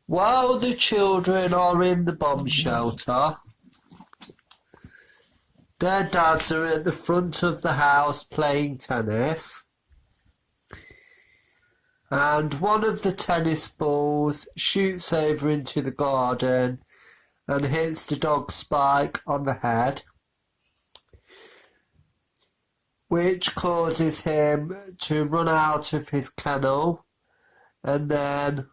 While the children are in the bomb shelter, their dads are at the front of the house playing tennis, and one of the tennis balls shoots over into the garden and hits the dog Spike on the head, which causes him to run out of his kennel, and then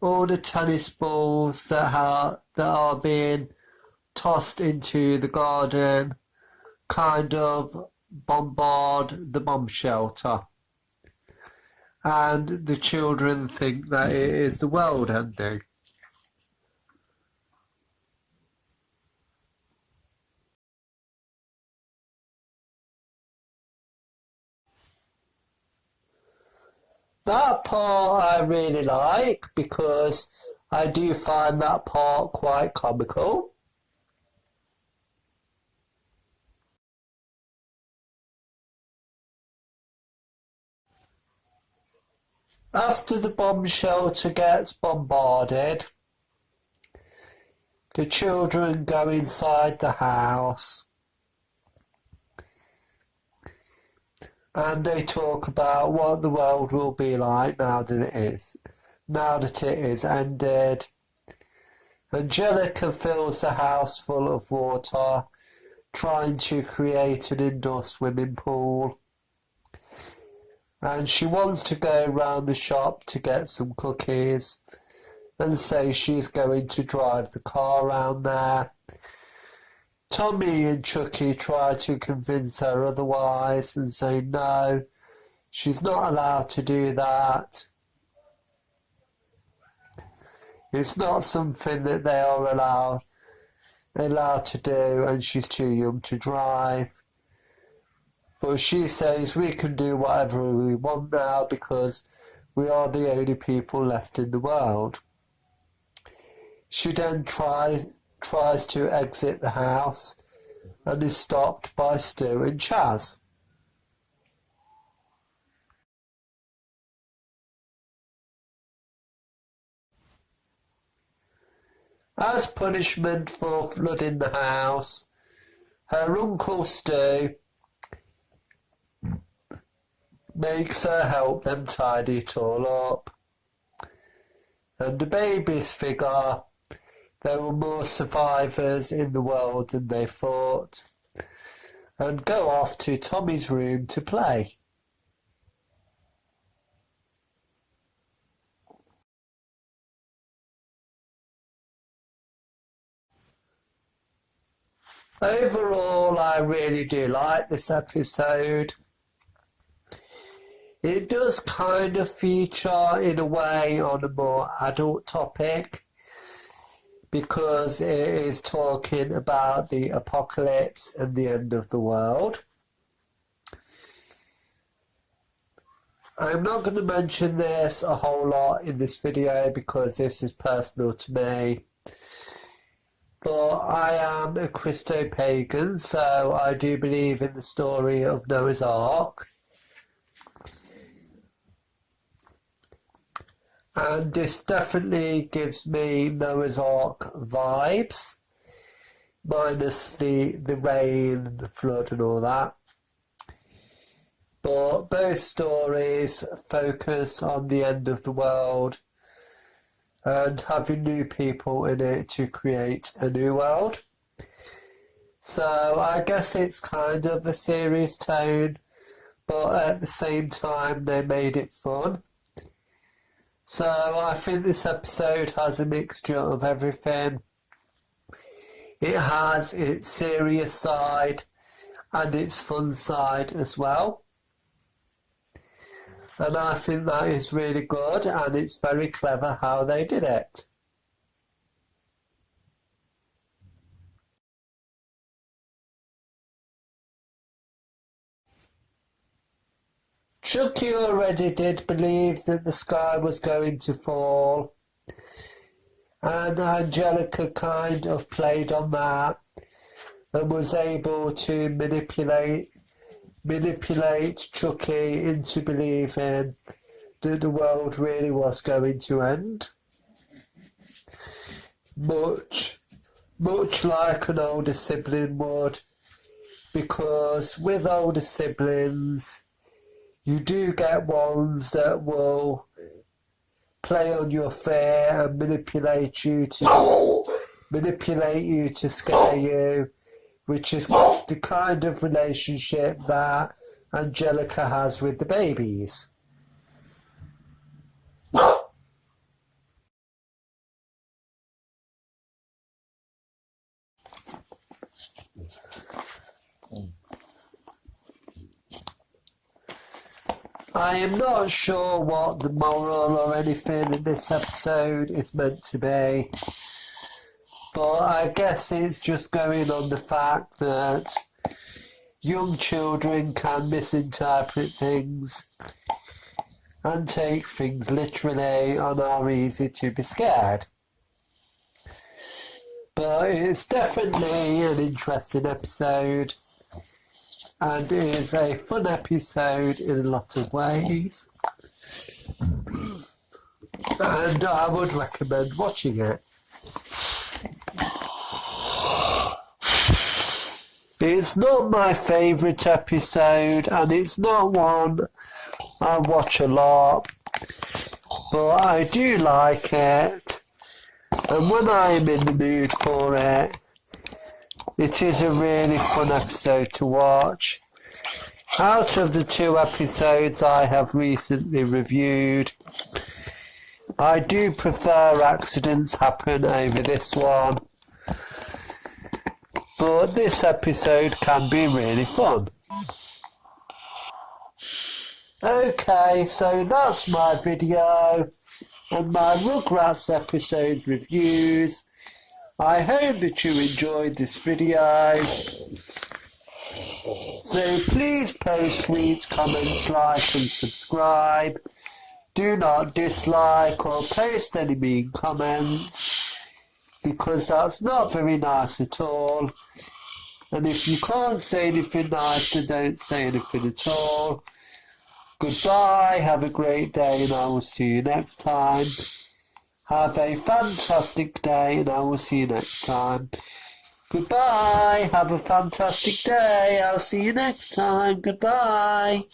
all the tennis balls that are being tossed into the garden kind of bombard the bomb shelter. And the children think that it is the world ending. That part I really like because I do find that part quite comical. After the bomb shelter gets bombarded, the children go inside the house and they talk about what the world will be like now that it is ended. Angelica fills the house full of water, trying to create an indoor swimming pool. And she wants to go around the shop to get some cookies and say she's going to drive the car around there. Tommy and Chucky try to convince her otherwise and say no, she's not allowed to do that. It's not something that they are allowed to do, and she's too young to drive. But she says we can do whatever we want now because we are the only people left in the world. She then tries to exit the house and is stopped by Stu and Chaz. As punishment for flooding the house, her Uncle Stu makes her help them tidy it all up. And the babies figure there were more survivors in the world than they thought, and go off to Tommy's room to play. Overall, I really do like this episode. It does kind of feature, in a way, on a more adult topic, because it is talking about the apocalypse and the end of the world. I'm not going to mention this a whole lot in this video because this is personal to me. But I am a Christo-pagan, so I do believe in the story of Noah's Ark. And this definitely gives me Noah's Ark vibes, minus the rain and the flood and all that. But both stories focus on the end of the world and having new people in it to create a new world. So I guess it's kind of a serious tone, but at the same time they made it fun. So I think this episode has a mixture of everything. It has its serious side and its fun side as well. And I think that is really good, and it's very clever how they did it. Chucky already did believe that the sky was going to fall, and Angelica kind of played on that and was able to manipulate Chucky into believing that the world really was going to end. much like an older sibling would, because with older siblings you do get ones that will play on your fear and manipulate you to scare you, which is the kind of relationship that Angelica has with the babies. I am not sure what the moral or anything in this episode is meant to be, but I guess it's just going on the fact that young children can misinterpret things and take things literally and are easy to be scared. But it's definitely an interesting episode and is a fun episode in a lot of ways. And I would recommend watching it. It's not my favourite episode and it's not one I watch a lot, but I do like it, and when I'm in the mood for it, it is a really fun episode to watch. Out of the 2 episodes I have recently reviewed, I do prefer Accidents Happen over this one, but this episode can be really fun. Okay, so that's my video and my RugRats episode reviews. I hope that you enjoyed this video. So please post tweets, comments, like and subscribe. Do not dislike or post any mean comments, because that's not very nice at all. And if you can't say anything nice, then don't say anything at all. Goodbye, have a great day, and I will see you next time. Have a fantastic day, and I will see you next time. Goodbye, have a fantastic day, I'll see you next time. Goodbye.